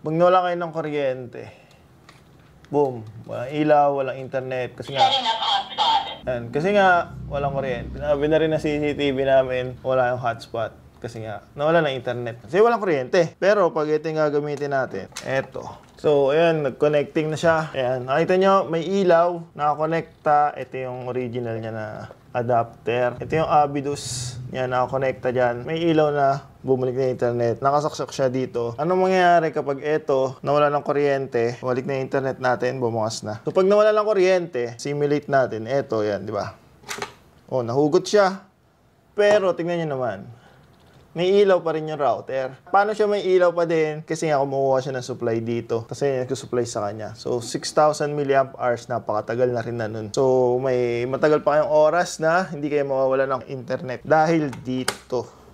Pag nawala kayo ng kuryente, boom, walang ilaw, walang internet, kasi nga walang kuryente. Sinabi na rin na CCTV namin, wala yung hotspot. Kasi nga, nawala ng internet. Kasi walang kuryente. Pero pag ito yung gagamitin natin, eto. So, ayan, nag-connecting na siya. Ayan, nakita nyo, may ilaw, nakakonekta. Ito yung original niya na adapter. Ito yung Abidus. Yan, nakakonekta dyan. May ilaw na, bumalik na internet. Nakasaksak siya dito. Anong mangyayari kapag ito, nawala ng kuryente, balik na yung internet natin, bumukas na. So, pag nawala ng kuryente, simulate natin. Eto, yan, di ba? Oh, nahugot siya. Pero, tingnan nyo naman. May ilaw pa rin yung router. Paano siya may ilaw pa din? Kasi nga kumukuha siya ng supply dito. Kasi nag-supply sa kanya. So, 6,000 mAh, napakatagal na rin na nun. So, may matagal pa kayong oras na hindi kayo mawawala ng internet. Dahil dito,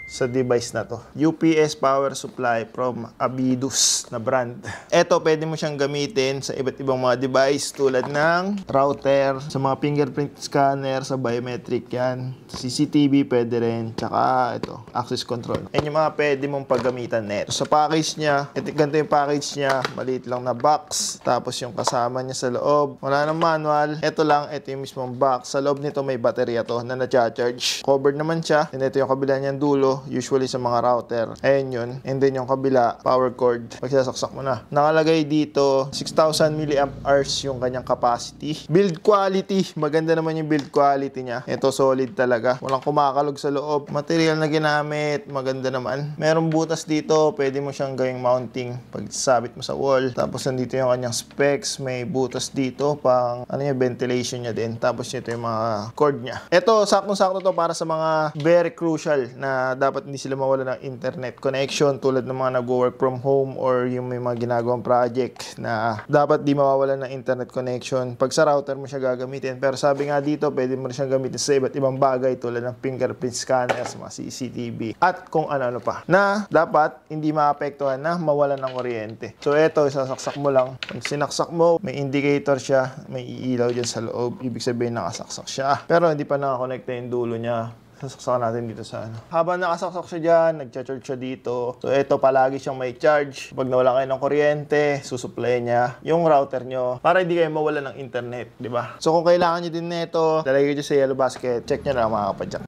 sa device na to. UPS power supply from Abidus na brand. Ito, pwede mo siyang gamitin sa iba't ibang mga device tulad ng router, sa mga fingerprint scanner, sa biometric yan. Sa CCTV pwede rin. Tsaka ito, access control. Yan yung mga pwede mong paggamitan net. Sa package niya, ito, ganito yung package niya. Maliit lang na box. Tapos yung kasama niya sa loob. Wala nang manual. Ito lang, ito yung mismong box. Sa loob nito may baterya to na na-charge. Covered naman siya. And ito yung kabila niyang dulo. Usually sa mga router. Ayan yun. And then yung kabila, power cord. Pagsasaksak mo na. Nakalagay dito, 6,000 mAh yung kanyang capacity. Build quality. Maganda naman yung build quality niya. Ito solid talaga. Walang kumakalog sa loob. Material na ginamit. Maganda naman. Merong butas dito. Pwede mo siyang gawing mounting. Pagsabit mo sa wall. Tapos nandito yung kanyang specs. May butas dito. Pang ano yung ventilation niya din. Tapos ito yung mga cord niya. Ito, saktong-sakto to para sa mga very crucial na dapat hindi sila mawala ng internet connection tulad ng mga nag-work from home or yung may mga ginagawang project na dapat di mawawala ng internet connection. Pag sa router mo siya gagamitin. Pero sabi nga dito, pwede mo rin siyang gamitin sa iba't ibang bagay tulad ng fingerprint scanners, mga CCTV at kung ano-ano pa na dapat hindi maapektuhan na mawalan ng kuryente. So eto, sasaksak mo lang. Pag sinaksak mo, may indicator siya, may iilaw dyan sa loob. Ibig sabihin nakasaksak siya. Pero hindi pa nakakonekta yung dulo niya. Sasaksakan natin dito sa ano. Habang nakasaksak siya dyan, nag-charge siya dito. So, ito palagi siyang may charge. Pag nawala kayo ng kuryente, susupply niya yung router nyo para hindi kayo mawala ng internet, di ba? So, kung kailangan nyo din nito, dalagay nyo sa yellow basket. Check nyo na mga kapadyak.